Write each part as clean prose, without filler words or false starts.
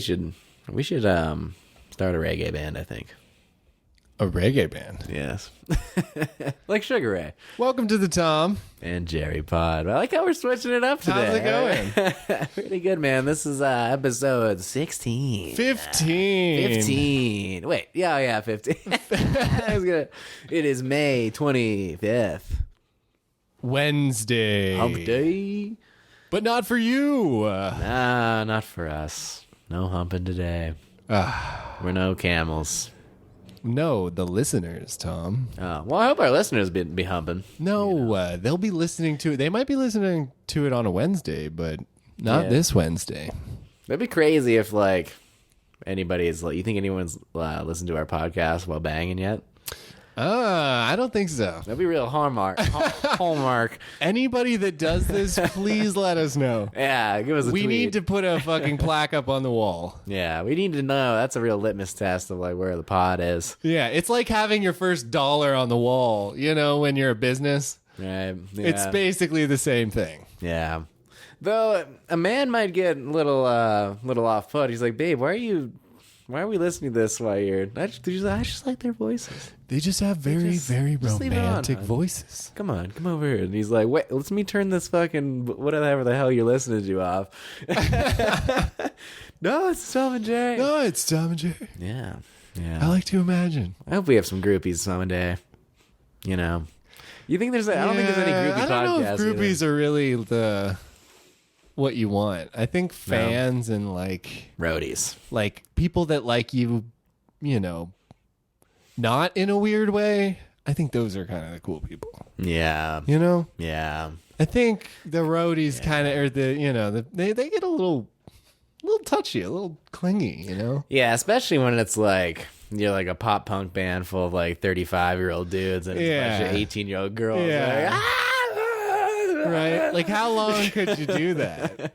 We should start a reggae band, I think. A reggae band. Yes. Like Sugar Ray. Welcome to the Tom And Jerry Pod. I like how we're switching it up today. How's it going? Pretty good, man. This is episode 16. 15. Wait. Yeah, 15. It is May 25th. Wednesday. Hump day. But not for you. Nah, not for us. No humping today. We're no camels. No, the listeners, Tom. Well, I hope our listeners be humping. No, they'll be listening to it. They might be listening to it on a Wednesday, but not this Wednesday. That'd be crazy if, like, anybody's... You think anyone's listened to our podcast while banging yet? I don't think so. That'd be real hallmark. Anybody that does this, please let us know. Yeah, give us a tweet. We need to put a fucking plaque up on the wall. Yeah, we need to know. That's a real litmus test of, like, where the pod is. Yeah, it's like having your first dollar on the wall, you know, when you're a business. Right. Yeah. It's basically the same thing. Yeah. Though a man might get a little off put. He's like, babe, why are we listening to this while I just like their voices. They just have very romantic on, voices. Come over here. And he's like, wait, let me turn this fucking whatever the hell you're listening to off. No, it's Tom and Jerry. No, it's Tom and Jerry. Yeah. I like to imagine. I hope we have some groupies someday. You know. You think there's I don't think there's any groupie podcasts. I don't know if groupies are really what you want. I think fans and like roadies, like people that like you know, not in a weird way. I think those are kind of the cool people. Yeah, you know. Yeah, I think the roadies kind of are they get a little touchy, a little clingy. You know. Yeah, especially when it's like you're like a pop punk band full of like 35-year-old dudes and a bunch of 18-year-old girls. Yeah. Like, right? Like, how long could you do that?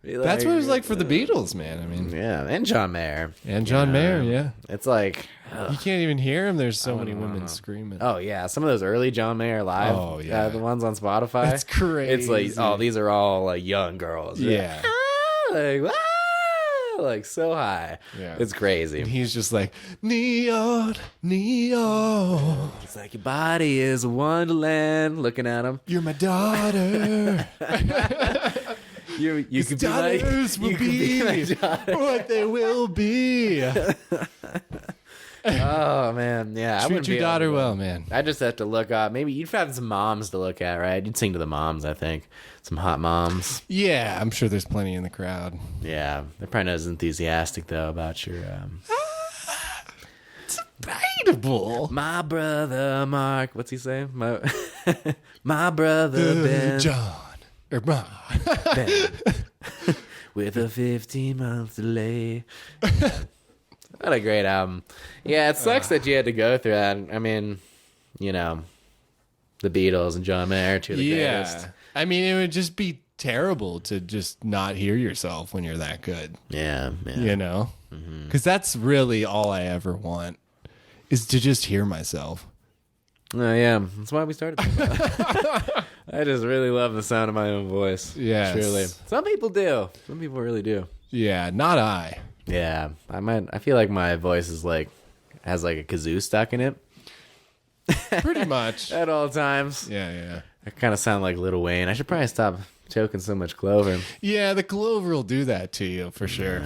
That's what it was like for the Beatles, man. I mean, yeah, and John Mayer. Yeah. It's like you can't even hear him. There's so many women screaming. Oh yeah, some of those early John Mayer live. Oh yeah, the ones on Spotify. That's crazy. It's like, oh, these are all like young girls. Yeah. Like so high. Yeah. It's crazy. And he's just like, neon, neon. It's like your body is a wonderland. Looking at him. You're my daughter. you could be daughters like, will be what they will be. Oh man, yeah. Treat your daughter well, man. I just have to look up. Maybe you'd have some moms to look at, right? You'd sing to the moms, I think. Some hot moms. Yeah, I'm sure there's plenty in the crowd. Yeah, they're probably not as enthusiastic though about your. It's debatable. My brother Mark, what's he say? My brother Ben John or Ben. With a 15-month delay. What a great album. Yeah, it sucks that you had to go through that. I mean, you know, the Beatles and John Mayer, two of the greatest. I mean, it would just be terrible to just not hear yourself when you're that good. Yeah. You know? Because that's really all I ever want is to just hear myself. Oh, yeah. That's why we started. I just really love the sound of my own voice. Yeah. Truly. Some people do. Some people really do. Yeah, not I. Yeah, I feel like my voice is like has like a kazoo stuck in it. Pretty much at all times. Yeah. I kind of sound like Lil Wayne. I should probably stop choking so much clover. Yeah, the clover will do that to you for sure.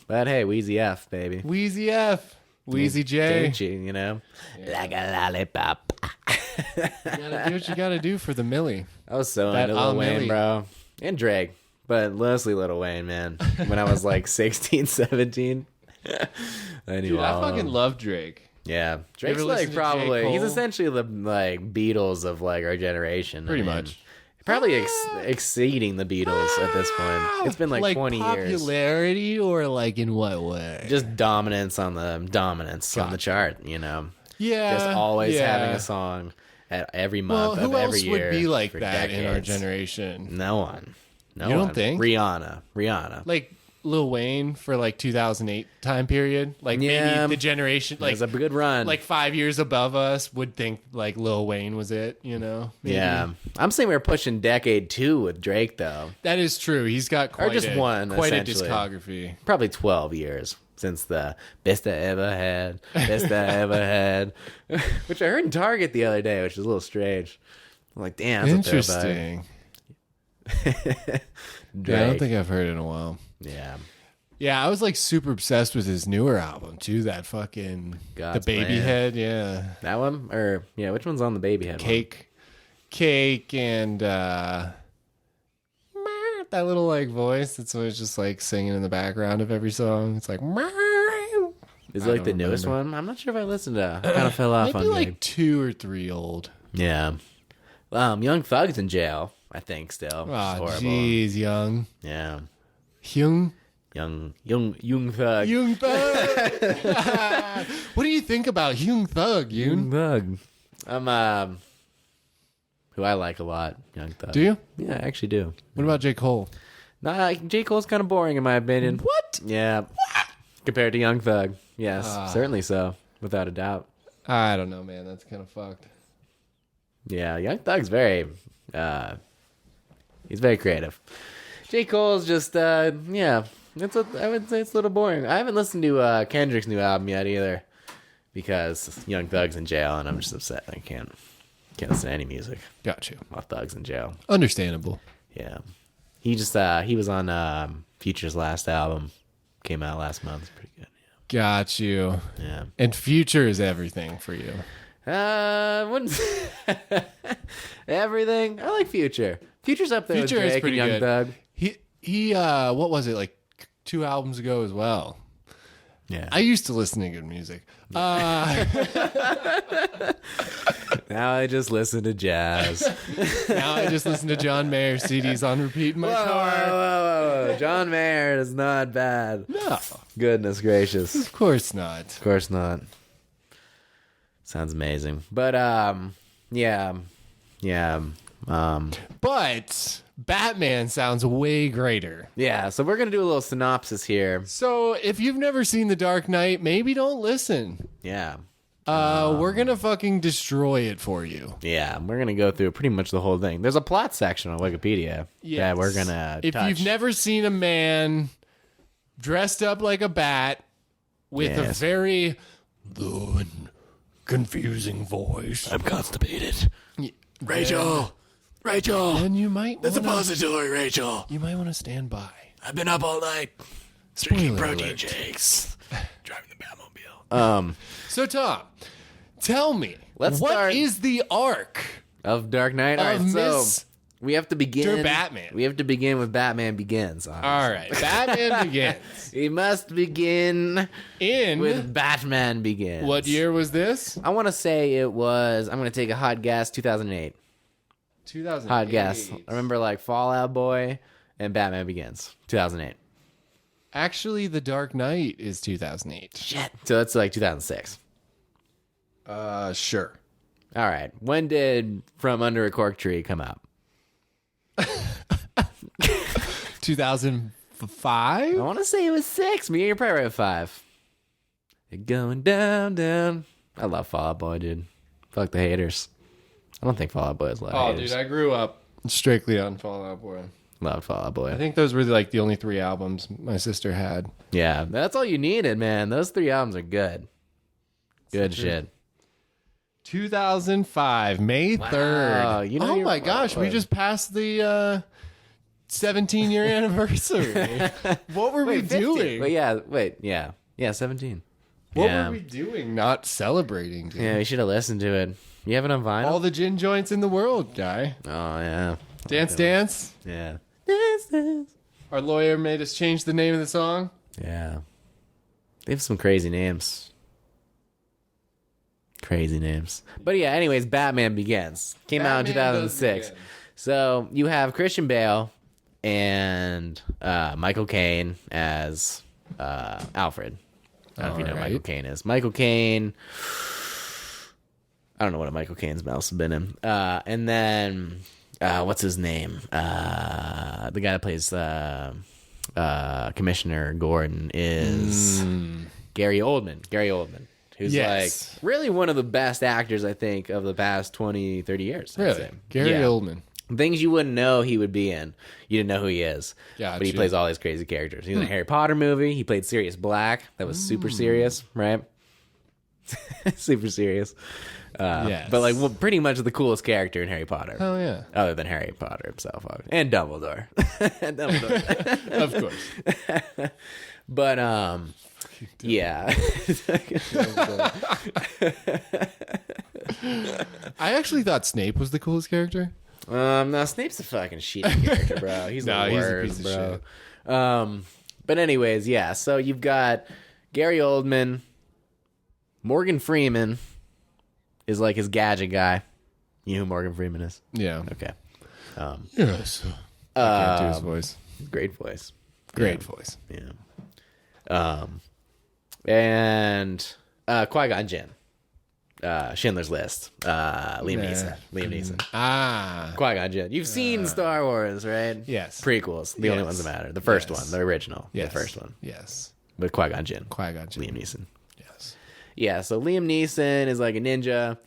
But hey, Wheezy F, baby. Wheezy F, Wheezy J. You know, like a lollipop. You gotta do what you gotta do for the Millie. I was so into Lil Wayne, bro, and Drake. But mostly Lil Wayne, man. When I was like 16, 17. I knew I fucking love Drake. Yeah. Drake's like probably, he's essentially the like Beatles of like our generation. Pretty much. Probably exceeding the Beatles at this point. It's been like 20 years. Popularity or like in what way? Just dominance on the chart, you know? Yeah. Just always having a song at every month of every year. Who else would be like that decades. in our generation? No one. You don't think? Rihanna. Like Lil Wayne for like 2008 time period. Like Yeah. maybe the generation, It like was a good run. like 5 years above us would think like Lil Wayne was it, you know? Maybe. Yeah. I'm saying we're pushing decade 2 with Drake, though. That is true. He's got quite, just one, quite a essentially. discography. Probably 12 years since the best I ever had, best I ever had, which I heard in Target the other day, which is a little strange. I'm like, damn, that's Interesting. a throwback. Yeah, I don't Drake. think I've heard it in a while. Yeah. Yeah, I was like super obsessed with his newer album too. That fucking God's the Baby Plan. Head, yeah. That one? Or, yeah, which one's on the Baby Head Cake, and that little like voice that's always just like singing in the background of every song. It's like one? Is it I like the don't newest remember. one? I'm not sure if I listened to I kind of fell off maybe on like Drake. 2 or 3 old. Yeah. Young Thug's in jail, I think, still. Which is Oh, horrible. jeez, Young Yeah. Thug. Young Thug. Young Thug. What do you think about Young Thug, Yoon? Thug. I'm who I like a lot, Young Thug. Do you? Yeah, I actually do. What about J. Cole? Nah, J. Cole's kind of boring in my opinion. What? Yeah. Compared to Young Thug. Yes, certainly so, without a doubt. I don't know, man. That's kind of fucked. Yeah, Young Thug's very he's very creative. J. Cole's just yeah, I would say it's a little boring. I haven't listened to Kendrick's new album yet either, because Young Thug's in jail and I'm just upset I can't listen to any music Got you. while Thug's in jail. Understandable. Yeah. He just he was on Future's last album. Came out last month. It's pretty good. Got you. Yeah. And Future is everything for you. Wouldn't everything. I like Future. Future's up there Future with is Drake and pretty Young good. Thug. He what was it, like 2 albums ago as well? Yeah. I used to listen to good music. Now I just listen to jazz. Now I just listen to John Mayer CDs on repeat in my Whoa, car. whoa. John Mayer is not bad. No, Goodness gracious. of course not. Of course not. Sounds amazing. But yeah. But Batman sounds way greater. Yeah, so we're gonna do a little synopsis here. So if you've never seen The Dark Knight, maybe don't listen. Yeah. We're gonna fucking destroy it for you. Yeah, we're gonna go through pretty much the whole thing. There's a plot section on Wikipedia that we're gonna If touch. you've never seen a man dressed up like a bat with a Yes. very low and confusing voice, I'm constipated. Rachel, then you might wanna, suppository, Rachel. you might want to stand by. I've been up all night Spoiler alert. shakes, driving the Batmobile. So Tom, tell me, Let's what start- is the arc Of Dark Knight. All of right, so Miss we have to begin. Batman? We have to begin with Batman Begins. All right, Batman Begins. We must begin In with Batman Begins. what year was this? I want to say it was. I'm going to take a hot guess. 2008. 2008. Hot guess. I remember like Fall Out Boy and Batman Begins. 2008. Actually, The Dark Knight is 2008. Shit. So that's like 2006. Sure. All right. When did From Under a Cork Tree come out? 2005? I want to say it was 6. Me, you're probably right at 5. You're going down, down. I love Fall Out Boy, dude. Fuck the haters. I don't think Fall Out Boy is a lot of Oh, haters. dude, I grew up strictly on Fall Out Boy. Love Fall Out Boy. I think those were like the only 3 albums my sister had. Yeah, that's all you needed, man. Those 3 albums are good. Good shit. 2005, May 3rd. you know oh you're- my gosh, we just passed the 17-year anniversary. What were we 15. doing? Wait, yeah. Yeah, 17. What yeah. were we doing? Not celebrating, dude. Yeah, we should have listened to it. You have it on vinyl? All the gin joints in the world, guy. Oh, yeah. Dance, dance. Yeah. Our lawyer made us change the name of the song. Yeah. They have some crazy names. Crazy names. But yeah, anyways, Batman Begins. Came out in Batman does 2006. begin. So you have Christian Bale and Michael Caine as Alfred. I don't know if you know who Alright. Michael Caine is. Michael Caine. I don't know what a Michael Caine's mouse has been in. And then what's his name? The guy that plays Commissioner Gordon is Gary Oldman. Gary Oldman, who's like really one of the best actors, I think, of the past 20, 30 years. Really? I'd say. Gary Oldman. Things you wouldn't know he would be in. You didn't know who he is. Gotcha. But he plays all these crazy characters. He's in a Harry Potter movie. He played Sirius Black. That was super serious, right? Super serious. Yes. But like pretty much the coolest character in Harry Potter. Oh, yeah. Other than Harry Potter himself. And Dumbledore. And Dumbledore. Of course. But, yeah. I actually thought Snape was the coolest character. No, Snape's a fucking shitty character, bro. He's the worst, he's a piece of bro. shit. But anyways, yeah. So you've got Gary Oldman, Morgan Freeman is like his gadget guy. You know who Morgan Freeman is? Yeah. Okay. Yes. I can't do his voice. Great voice. Great voice. Yeah. And Qui-Gon Jinn. Schindler's List. Liam Neeson. Ah. Qui-Gon Jinn. You've seen Star Wars, right? Yes. Prequels. The only ones that matter. The first one. The original. Yes. The first one. Yes. But Qui-Gon Jinn. Qui-Gon Jinn. Liam Neeson. Yes. Yeah, so Liam Neeson is like a ninja.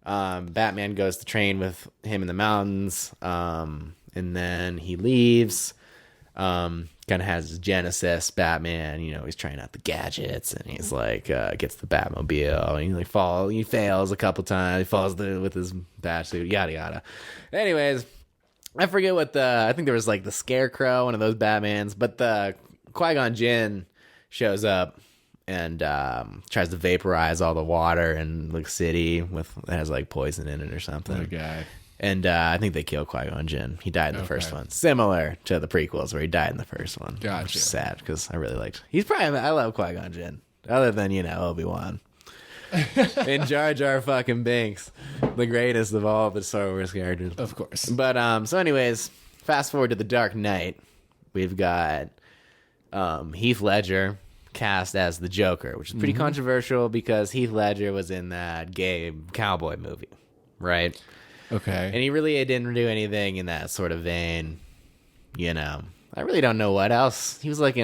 Batman goes to train with him in the mountains. And then he leaves. Kind of has his genesis. Batman, he's trying out the gadgets, and he's like gets the Batmobile, and he fails a couple times. He falls with his bat suit, yada yada. Anyways, I forget I think there was like the Scarecrow, one of those Batmans, but the Qui-Gon Jinn shows up and tries to vaporize all the water in the city that has like poison in it or something. What a guy. And I think they killed Qui-Gon Jinn. He died in the first one. Similar to the prequels where he died in the first one. Gotcha. Which is sad because I really liked... I love Qui-Gon Jinn. Other than, Obi-Wan. And Jar Jar fucking Binks. The greatest of all the Star Wars characters. Of course. But, so anyways, fast forward to The Dark Knight. We've got Heath Ledger cast as the Joker, which is pretty controversial because Heath Ledger was in that gay cowboy movie, right? Okay. And he really didn't do anything in that sort of vein, I really don't know what else. He was like he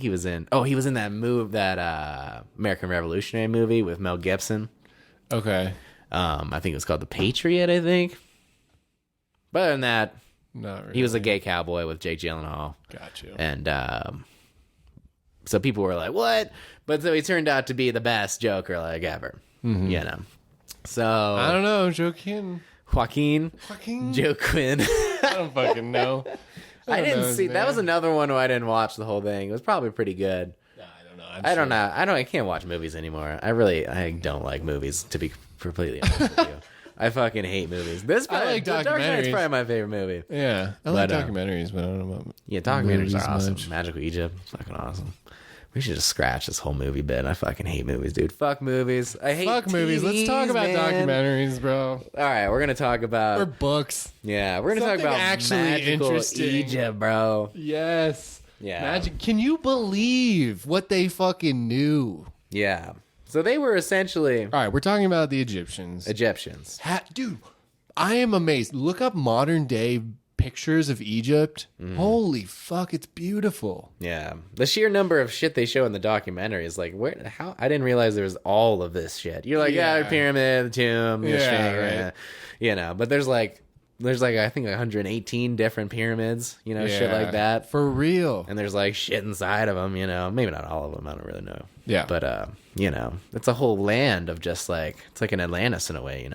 was in that American Revolutionary movie with Mel Gibson. Okay. I think it was called The Patriot, I think. But other than that, not really. He was a gay cowboy with Jake Gyllenhaal. Got you. And so people were like, what? But so he turned out to be the best Joker like ever, So I don't know, Joaquin. Joe Quinn. I don't fucking know. I didn't see. That was another one where I didn't watch the whole thing. It was probably pretty good. I don't know. I can't watch movies anymore. I don't like movies, to be completely honest with you. I fucking hate movies. I like Dark Knight's documentaries. probably my favorite movie. Yeah, I like documentaries, but I don't know about. Yeah, documentaries are awesome. much. Magical Egypt, fucking awesome. We should just scratch this whole movie bit. I fucking hate movies, dude. Fuck movies. I hate movies. Let's talk about man. documentaries, bro. All right, we're gonna talk about Or books. Yeah, we're gonna talk Something about actually magical interesting. Egypt, bro. Yes. Yeah. Magic. Can you believe what they fucking knew? Yeah. So they were essentially All right, we're talking about the Egyptians. Dude, I am amazed. Look up modern day pictures of Egypt. Holy fuck, it's beautiful. Yeah. The sheer number of shit they show in the documentary is like, how? I didn't realize there was all of this shit. You're like, the pyramid, the tomb, the Sphinx, right. but there's like I think 118 different pyramids, shit like that. For real. And there's like shit inside of them, maybe not all of them. I don't really know. Yeah. But, it's a whole land of just like, it's like an Atlantis in a way,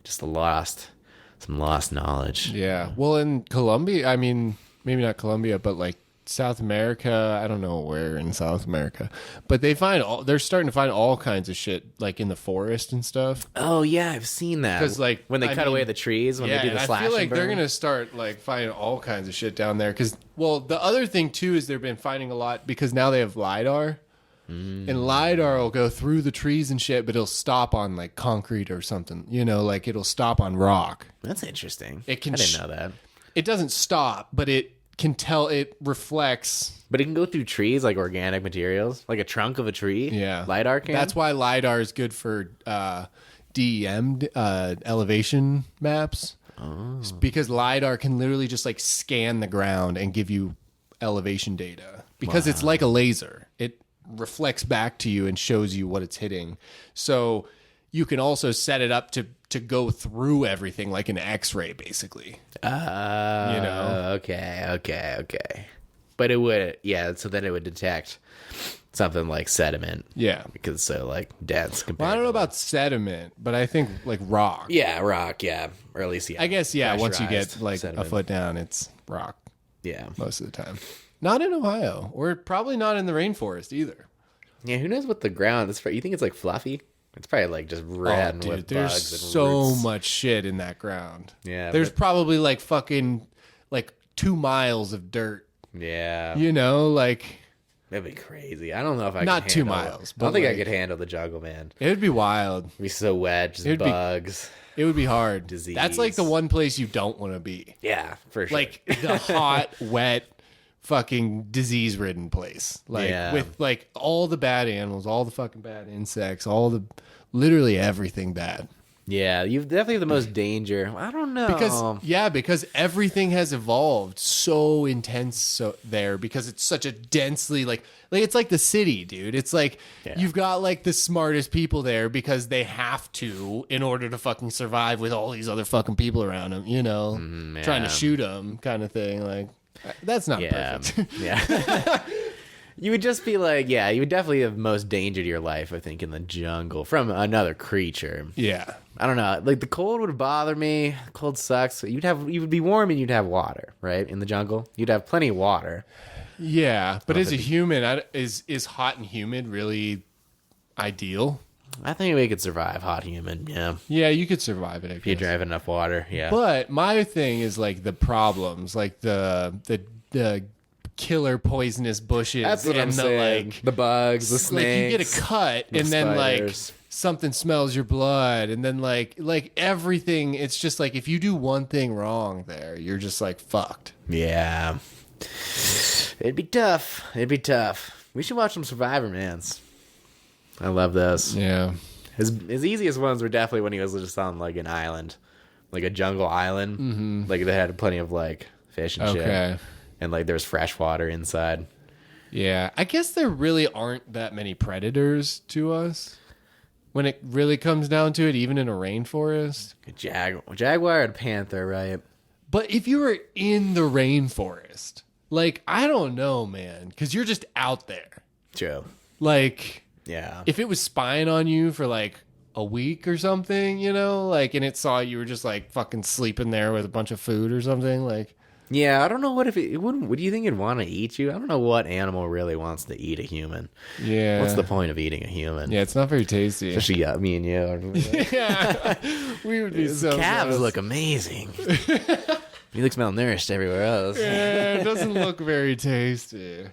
just some lost knowledge. Yeah. Well, in Colombia, I mean, maybe not Colombia, but like South America, I don't know where in South America, but they're starting to find all kinds of shit like in the forest and stuff. Oh yeah, I've seen that. Because like when they cut away the trees, when they do the slash. I feel like and burn. they're gonna start like finding all kinds of shit down there. Because the other thing too is they've been finding a lot because now they have LiDAR. And LiDAR will go through the trees and shit, but it'll stop on like concrete or something. Like it'll stop on rock. That's interesting. It can I didn't know that. It doesn't stop, but it can tell. It reflects. But it can go through trees like organic materials, like a trunk of a tree. Yeah, LiDAR can. That's why LiDAR is good for DEM elevation maps. Oh. Because LiDAR can literally just like scan the ground and give you elevation data because it's like a laser. It reflects back to you and shows you what it's hitting. So you can also set it up to go through everything like an X-ray, basically. Okay. But it would, so then it would detect something like sediment. Yeah. Because it's so, like, dense compared Well, I don't know to, about sediment, but I think, like, rock. yeah, rock, yeah. Or at least, I guess, once you get, pressurized like, sediment. a foot down, it's rock Yeah. most of the time. Not in Ohio, or probably not in the rainforest either. Yeah, who knows what the ground is for? You think it's, like, fluffy? It's probably, like, just red with there's bugs and so roots. much shit in that ground. Yeah. There's probably, like, fucking, like, 2 miles of dirt. Yeah. You know, like... That'd be crazy. I don't know if I Not could 2 handle miles, I but don't think I like- could handle the jungle, man. It would be wild. It'd be so wet, just bugs. It would be hard. Disease. That's like the one place you don't want to be. Yeah, for sure. Like the hot, wet, fucking disease-ridden place. Like with like all the bad animals, all the fucking bad insects, literally everything bad. Yeah, you've definitely the most danger. I don't know. Because everything has evolved so intense there because it's such a densely like it's like the city, dude. It's like you've got like the smartest people there because they have to in order to fucking survive with all these other fucking people around them, you know, trying to shoot them kind of thing. Like that's not perfect. Yeah. You would just be like, you would definitely have most danger to your life, I think, in the jungle from another creature. Yeah. I don't know. Like the cold would bother me. Cold sucks. You would be warm and you'd have water, right? In the jungle, you'd have plenty of water. Yeah, but as a human, is hot and humid really ideal? I think we could survive hot humid. Yeah. Yeah, you could survive it. I guess. If you drive enough water. Yeah. But my thing is like the problems, like the killer poisonous bushes. That's what I'm saying. The bugs, the snakes. Like you get a cut and then spiders. like something smells your blood and then like everything. It's just like if you do one thing wrong there, you're just like fucked. Yeah. It'd be tough. We should watch some Survivor Mans. I love those. Yeah. His easiest ones were definitely when he was just on like an island, like a jungle island. Mm-hmm. Like they had plenty of like fish and shit. And like there's fresh water inside. Yeah. I guess there really aren't that many predators to us when it really comes down to it, even in a rainforest. A jaguar and panther, right? But if you were in the rainforest, like, I don't know, man, because you're just out there. True. Like, yeah. If it was spying on you for like a week or something, you know, like, and it saw you were just like fucking sleeping there with a bunch of food or something, like. Yeah, I don't know what if it wouldn't. Would you think it'd want to eat you? I don't know what animal really wants to eat a human. Yeah. What's the point of eating a human? Yeah, it's not very tasty. Especially me and you. Yeah. We would be so calves gross. look amazing. You look malnourished everywhere else. Yeah, it doesn't look very tasty.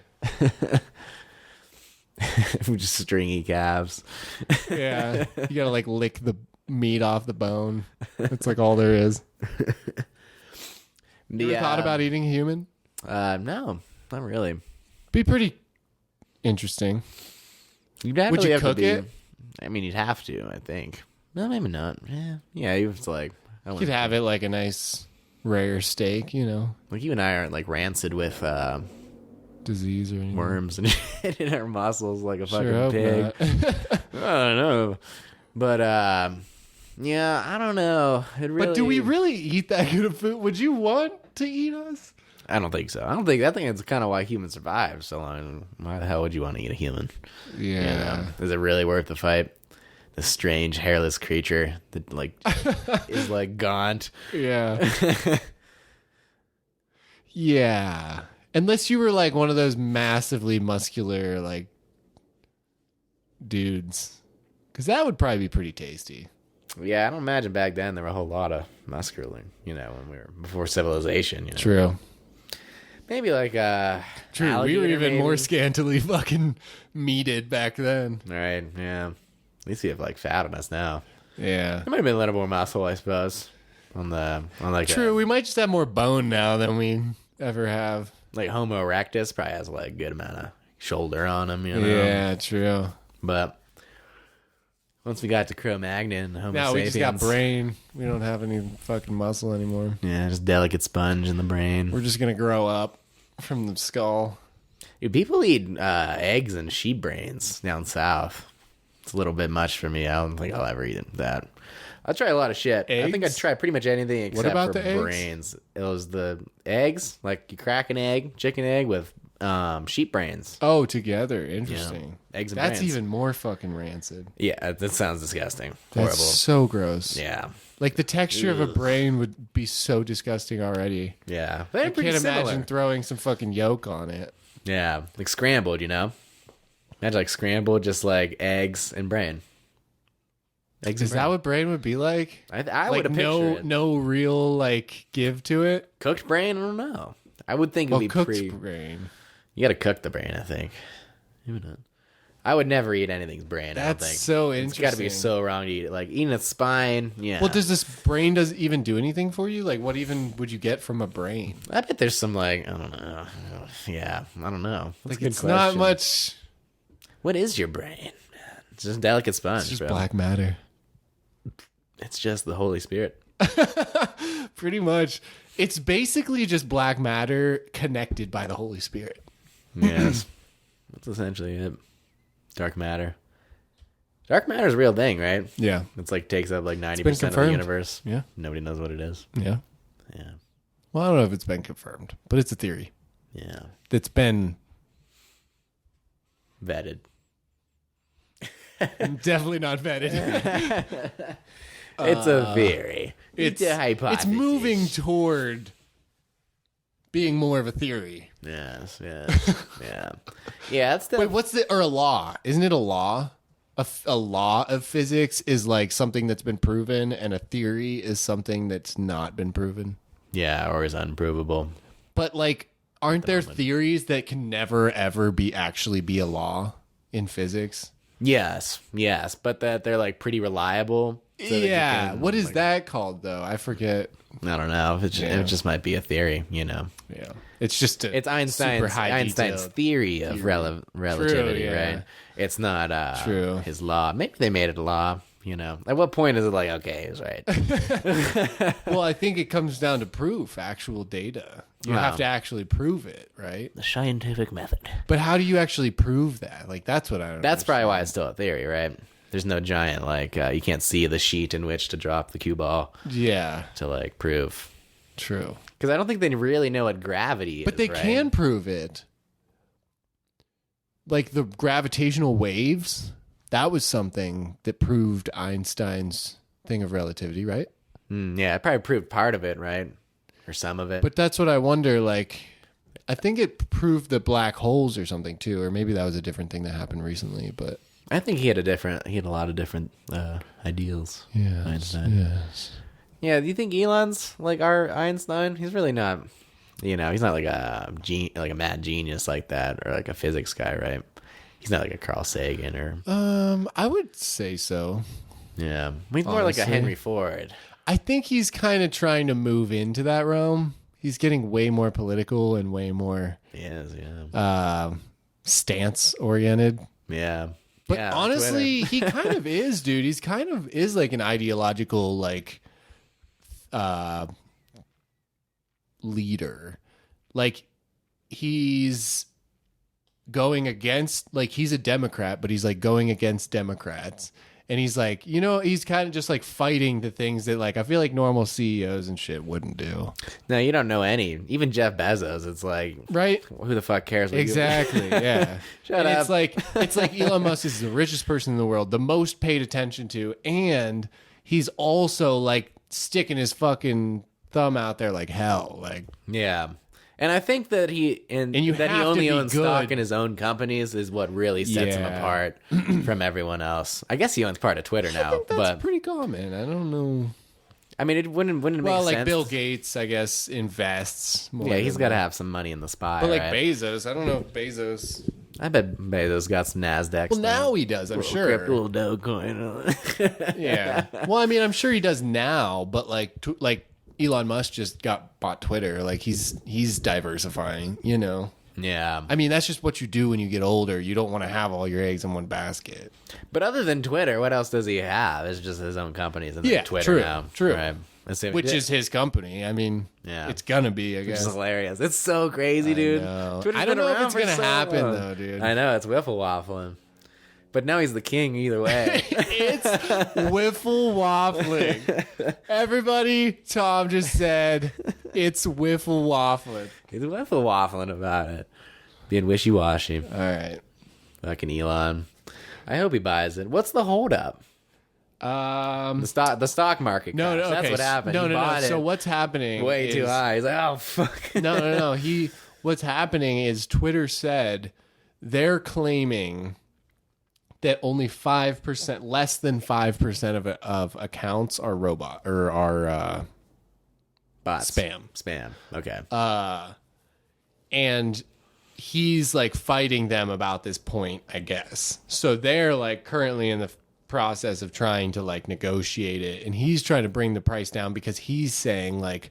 Just stringy calves. Yeah. You gotta like lick the meat off the bone. That's like all there is. You ever thought about eating a human? No, not really. Be pretty interesting. Would you cook it? I mean, you'd have to, I think. No, maybe not. Yeah, it's like... You could have it like a nice rare steak, you know. Like you and I aren't like rancid with disease or anything. Worms and shit in our muscles like a fucking hope pig. not. I don't know. But, yeah, I don't know. But do we really eat that good of food? Would you want to eat us? I don't think so. I think it's kind of why humans survive so long. Why the hell would you want to eat a human? Yeah. You know? Is it really worth the fight? The strange hairless creature that like is like gaunt. Yeah. Yeah. Unless you were like one of those massively muscular like dudes. Because that would probably be pretty tasty. Yeah, I don't imagine back then there were a whole lot of muscular, you know, when we were before civilization, you know. True. Maybe like True. We were even more scantily fucking meated back then. Right, yeah. At least we have like fat on us now. Yeah. There might have been a little more muscle, I suppose. On like True, we might just have more bone now than we ever have. Like Homo erectus probably has like a good amount of shoulder on him, you know. Yeah, true. But once we got to Cro-Magnon and Homo sapiens, we just got brain. We don't have any fucking muscle anymore. Yeah, just delicate sponge in the brain. We're just gonna grow up. from the skull. Dude, people eat eggs and sheep brains down south. It's a little bit much for me. I don't think I'll ever eat that. I'll try a lot of shit. Eggs? I think I'd try pretty much anything except about for the eggs? brains. It was the eggs, like you crack an egg, chicken egg with sheep brains. Oh, together. Interesting. Yeah. Eggs and That's brains. even more fucking rancid. Yeah, that sounds disgusting. That's Horrible. so gross. Yeah. Like the texture of a brain would be so disgusting already. Yeah. I They're pretty can't similar. imagine throwing some fucking yolk on it. Yeah. Like scrambled, you know? Imagine like scrambled, just like eggs and brain. Eggs and Is that brain. what brain would be like? I Like would have pictured it. no real like give to it. Cooked brain? I don't know. I would think it would Well, be cooked brain. You gotta cook the brain, I think. Maybe not. I would never eat anything's brain, I don't That's think. so It's interesting. gotta be so wrong to eat it. Like eating its spine, yeah. Well, does this brain does even do anything for you? Like, what even would you get from a brain? I bet there's some like, I don't know. Yeah, I don't know. That's Like, a good it's question. not much. What is your brain, man? It's just a delicate sponge, It's just bro. black matter. It's just the Holy Spirit. Pretty much. It's basically just black matter connected by the Holy Spirit. Yes. That's essentially it. Dark matter. Dark matter is a real thing, right? Yeah. It's like takes up like 90% of the confirmed. universe. Yeah. Nobody knows what it is. Yeah. Yeah. Well, I don't know if it's been confirmed, but it's a theory. Yeah. That's been Vetted. definitely not vetted. It's a theory. It's a hypothesis. It's moving toward being more of a theory. Yes, yes, yeah. Yeah, that's the... Wait, what's the or a law? Isn't it a law? A law of physics is like something that's been proven, and a theory is something that's not been proven. Yeah, or is unprovable. But like, aren't there theories that can never ever be actually be a law in physics? Yes, yes, but that they're like pretty reliable. so that you Yeah. can, What is like, that called though? I forget. I don't know. It just might be a theory, you know. Yeah. It's just It's super Einstein's high detailed theory of relativity, True, yeah. right? It's not True. his law. Maybe they made it a law, you know. At what point is it like, okay, he's right? Well, I think it comes down to proof, actual data. You have to actually prove it, right? The scientific method. But how do you actually prove that? Like, that's what I don't That's probably why it's still a theory, right? There's no giant, like, you can't see the sheet in which to drop the cue ball Yeah, to, like, prove. true. Because I don't think they really know what gravity is. But they right? can prove it. Like the gravitational waves, that was something that proved Einstein's thing of relativity, right? Yeah, it probably proved part of it, right? Or some of it. But that's what I wonder, like, I think it proved the black holes or something too, or maybe that was a different thing that happened recently, but I think he had a lot of different ideals. yeah. Einstein. Yes. Yeah, do you think Elon's like our Einstein? He's really not. You know, he's not like a mad genius like that, or like a physics guy, right? He's not like a Carl Sagan or I would say so. yeah. He's more like a Honestly. Henry Ford. I think he's kind of trying to move into that realm. He's getting way more political and way more Yes, yeah, stance oriented. yeah. But Yeah, honestly, Twitter. he kind of is, dude. He's kind of is like an ideological like leader. Like he's going against like he's a Democrat, but he's like going against Democrats. And he's like, you know, he's kind of just like fighting the things that like I feel like normal CEOs and shit wouldn't do. No, you don't know any. Even Jeff Bezos, it's like, Right? who the fuck cares? What you- Exactly. Yeah. Shut And up. It's like Elon Musk is the richest person in the world, the most paid attention to, and he's also like sticking his fucking thumb out there like hell. Like Yeah. And I think that you that he have to only be owns good. stock in his own companies is what really sets him Yeah. apart from everyone else. I guess he owns part of Twitter now, I think that's but pretty common. I don't know. I mean, it wouldn't make Well, like sense. Bill Gates, I guess, invests more. Yeah, he's than got to that. have some money in the spy, But like right? Bezos, I don't know if Bezos. I bet Bezos got some Nasdaq. Well, now he does, I'm sure. Little Dogecoin. Yeah. Well, I mean, I'm sure he does now, but like Elon Musk just bought Twitter. Like he's diversifying, you know. Yeah. I mean, that's just what you do when you get older. You don't want to have all your eggs in one basket. But other than Twitter, what else does he have? It's just his own companies and then Yeah, Twitter true, now. true. Right? Which is his company. I mean, it's gonna be, I guess. It's hilarious. It's so crazy, dude. I don't know if it's gonna happen, though, dude. I know, it's wiffle waffling. But now he's the king either way. It's wiffle waffling. Everybody, Tom just said it's wiffle waffling. He's wiffle waffling about it. Being wishy-washy. All right. Fucking Elon. I hope he buys it. What's the holdup? The stock market. No, crash. okay. That's what happened. No. So what's happening? Way too high. He's like, oh fuck. No. What's happening is Twitter said they're claiming that only 5%, less than 5% of accounts are robot or are bots. Spam. Okay. And he's like fighting them about this point, I guess. So they're like currently in the process of trying to like negotiate it, and he's trying to bring the price down because he's saying like,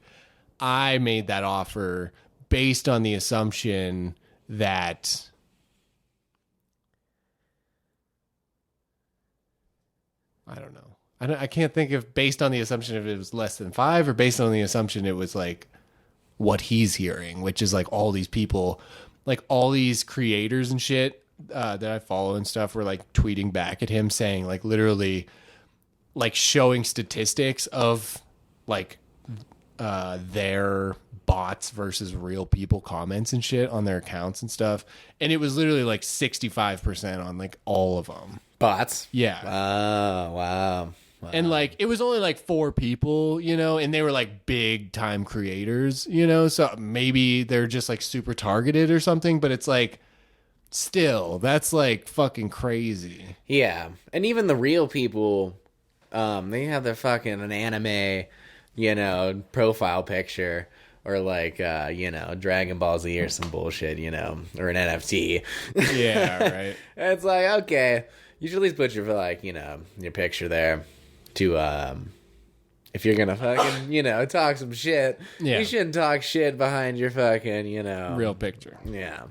I made that offer based on the assumption that I don't know. I can't think of based on the assumption if it was less than 5 or based on the assumption it was like what he's hearing, which is like all these people, like all these creators and shit that I follow and stuff were like tweeting back at him saying like literally like showing statistics of like their bots versus real people comments and shit on their accounts and stuff. And it was literally like 65% on like all of them. Bots? Yeah. Oh, wow. And like it was only like 4 people, you know, and they were like big time creators, you know, so maybe they're just like super targeted or something, but it's like still that's like fucking crazy. Yeah. And even the real people, they have their fucking an anime, you know, profile picture or like Dragon Ball Z or some bullshit, you know, or an NFT. Yeah, right. It's like, okay, you should at least put your like, you know, your picture there. To if you're gonna fucking talk some shit, you shouldn't talk shit behind your fucking real picture. Yeah.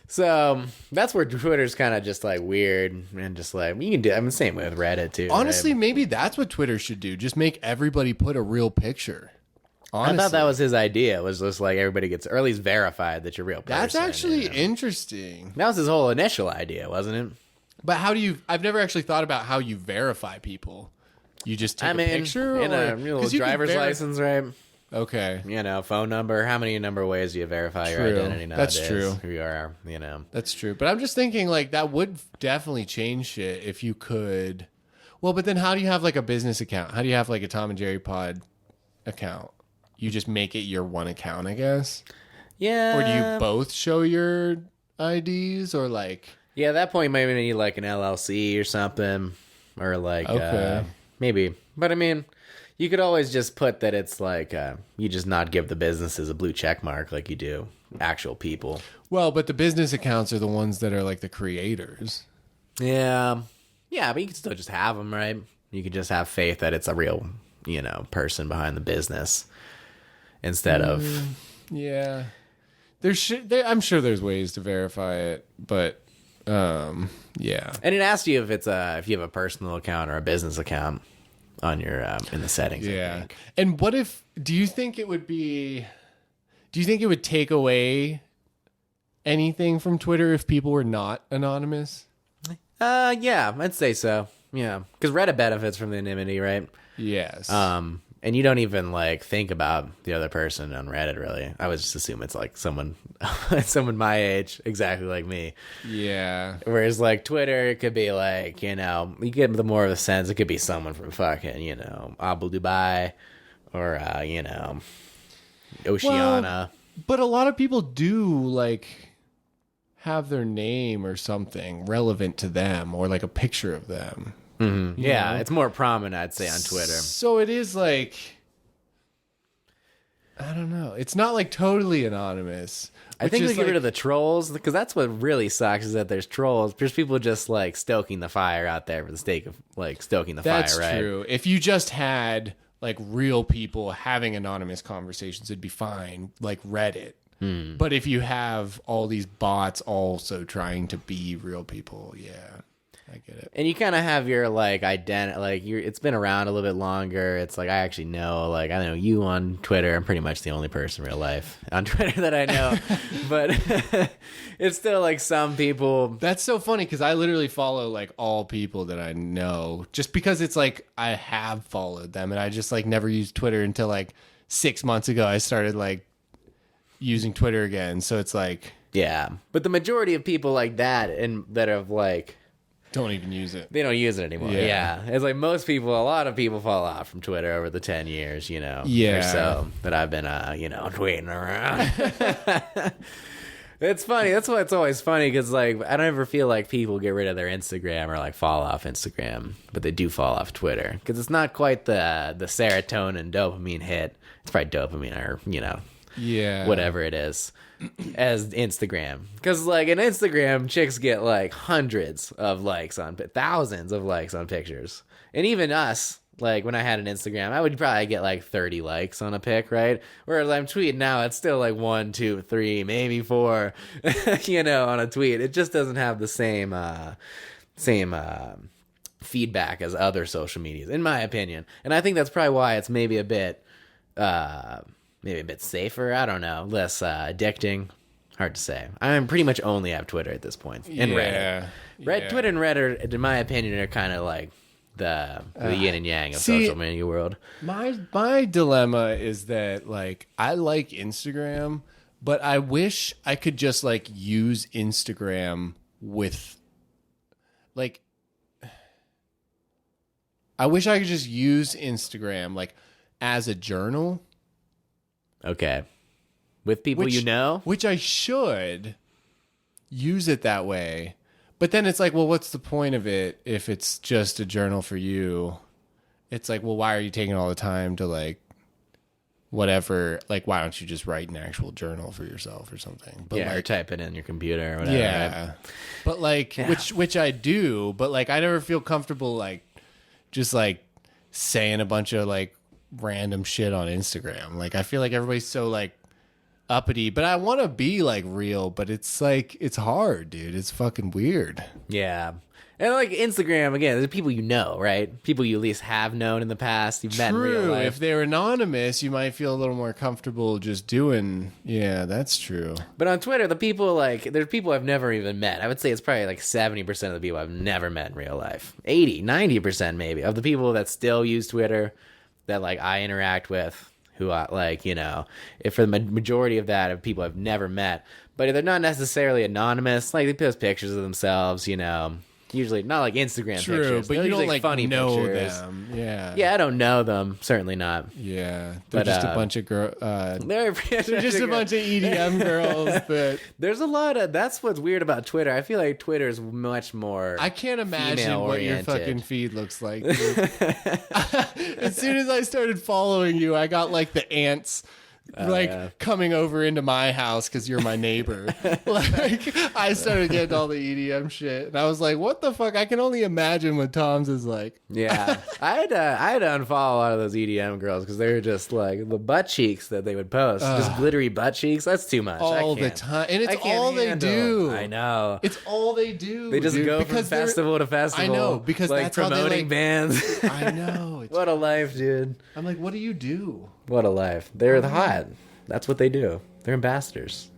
So that's where Twitter's kind of just like weird and just like you can do. I'm the same with Reddit too. Honestly, right? Maybe that's what Twitter should do. Just make everybody put a real picture. Honestly. I thought that was his idea. Was just like everybody gets, or at least verified that you're a real person. That's actually interesting. That was his whole initial idea, wasn't it? But how do you? I've never actually thought about how you verify people. You just take a picture? In a real driver's license, right? Okay. Phone number. How many number of ways do you verify your identity nowadays? That's true. Who you are, That's true. But I'm just thinking, like, that would definitely change shit if you could. Well, but then how do you have, like, a business account? How do you have, like, a Tom and Jerry Pod account? You just make it your one account, I guess? Yeah. Or do you both show your IDs or, like... Yeah, at that point, maybe you need, like, an LLC or something. Or, like... Okay. Maybe. But I mean, you could always just put that it's like, you just not give the businesses a blue check mark like you do actual people. Well, but the business accounts are the ones that are like the creators. Yeah. Yeah, but you can still just have them, right? You can just have faith that it's a real, person behind the business instead of... Yeah. I'm sure there's ways to verify it, but... yeah. And it asks you if it's if you have a personal account or a business account on your in the settings. Yeah. And what if do you think it would take away anything from Twitter if people were not anonymous? Yeah, I'd say so. Yeah. Because Reddit benefits from the anonymity, right? Yes. And you don't even like think about the other person on Reddit, really. I would just assume it's like someone my age, exactly like me. Yeah. Whereas like Twitter, it could be like, you get the more of the sense. It could be someone from fucking, Abu Dubai or, Oceania. Well, but a lot of people do like have their name or something relevant to them or like a picture of them. Mm-hmm. Yeah, it's more prominent, I'd say, on Twitter. So it is like, I don't know. It's not like totally anonymous. I think they get rid of the trolls because that's what really sucks is that there's trolls. There's people just like stoking the fire out there for the sake of like stoking the fire, right? That's true. If you just had like real people having anonymous conversations, it'd be fine, like Reddit. But if you have all these bots also trying to be real people, yeah. I get it. And you kind of have your like identity, like it's been around a little bit longer. It's like I actually know, like I know you on Twitter. I'm pretty much the only person in real life on Twitter that I know, but it's still like some people. That's so funny because I literally follow like all people that I know, just because it's like I have followed them, and I just like never used Twitter until like 6 months ago. I started like using Twitter again, so it's like but the majority of people like that and that have like. Don't even use it. They don't use it anymore. Yeah. It's like most people, a lot of people fall off from Twitter over the 10 years, or so that I've been, tweeting around. It's funny. That's why it's always funny because, like, I don't ever feel like people get rid of their Instagram or, like, fall off Instagram, but they do fall off Twitter because it's not quite the serotonin, dopamine hit. It's probably dopamine or, whatever it is. As Instagram, because like in Instagram chicks get like hundreds of likes on thousands of likes on pictures, and even us, like when I had an Instagram I would probably get like 30 likes on a pic, right? Whereas I'm tweeting now, it's still like 1, 2, 3, maybe 4 on a tweet. It just doesn't have the same feedback as other social medias, in my opinion. And I think that's probably why it's maybe a bit safer. I don't know. Less addicting. Hard to say. I pretty much only have Twitter at this point. And Reddit. Twitter and Reddit, in my opinion, are kind of like the yin and yang of social media world. My dilemma is that like I like Instagram, but I wish I could just like use Instagram with like I wish I could just use Instagram like as a journal. Okay. With people Which I should use it that way. But then it's like, well, what's the point of it if it's just a journal for you? It's like, well, why are you taking all the time to like whatever? Like, why don't you just write an actual journal for yourself or something? But or type it in your computer or whatever. Yeah. Right? But like, which I do, but like, I never feel comfortable like just like saying a bunch of like random shit on Instagram. Like I feel like everybody's so like uppity, but I want to be like real, but it's like it's hard, dude. It's fucking weird. Yeah. And like Instagram, again, there's people right? People you at least have known in the past, you've met in real life. If they're anonymous, you might feel a little more comfortable just doing. Yeah, that's true. But on Twitter, the people like there's people I've never even met. I would say it's probably like 70% of the people I've never met in real life. 80, 90% maybe of the people that still use Twitter that like I interact with, who I like, if for the majority of that of people I've never met, but they're not necessarily anonymous. Like they post pictures of themselves, usually not like Instagram pictures. But you don't like funny know pictures. them. Yeah. Yeah, I don't know them. Certainly not. Yeah. They're just a bunch of girls. They're just a bunch of EDM girls. But there's a lot of, that's what's weird about Twitter. I feel like Twitter is much more I can't imagine what your fucking feed looks like. As soon as I started following you, I got like the ants coming over into my house because you're my neighbor. Like I started getting all the EDM shit, and I was like, "What the fuck?" I can only imagine what Tom's is like. Yeah, I had to unfollow a lot of those EDM girls because they were just like the butt cheeks that they would post, just glittery butt cheeks. That's too much. All the time, and it's all they do. I know. It's all they do. They just go from festival to festival. I know because like that's promoting how they bands. I know. What a life, dude. I'm like, what do you do? What a life. They're the hot. That's what they do. They're ambassadors.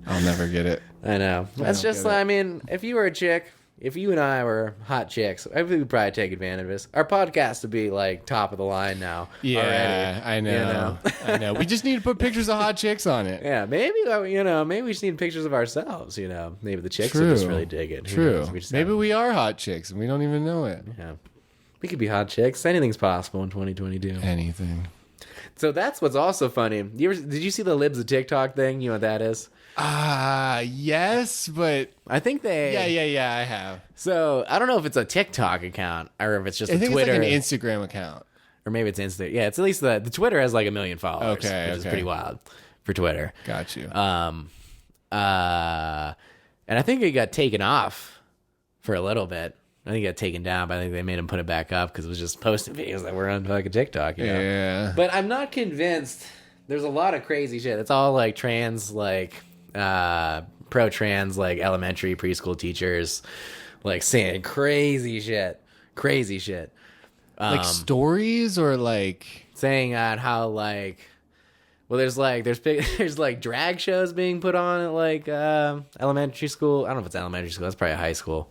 I'll never get it. I know. That's just, I mean, if you were a chick, if you and I were hot chicks, I would probably take advantage of this. Our podcast would be like top of the line now. Yeah, already, I know. I know. We just need to put pictures of hot chicks on it. Yeah, maybe maybe we just need pictures of ourselves. Maybe the chicks will just really dig it. True. Maybe we are hot chicks and we don't even know it. Yeah, we could be hot chicks. Anything's possible in 2022. Anything. So that's what's also funny. Did you see the Libs of TikTok thing? You know what that is? Yes, but I think they. Yeah. I have. So I don't know if it's a TikTok account or if it's just I think Twitter. It's like an Instagram account, or maybe it's Insta. Yeah, it's at least the Twitter has like 1 million followers. Okay, which is pretty wild for Twitter. Got you. And I think it got taken off for a little bit. I think it got taken down, but I think they made him put it back up because it was just posting videos that were on fucking TikTok. Yeah. But I'm not convinced. There's a lot of crazy shit. It's all like trans, like pro-trans like elementary preschool teachers like saying crazy shit. Like stories or like Saying how like, well, there's like drag shows being put on at like elementary school. I don't know if it's elementary school. That's probably high school.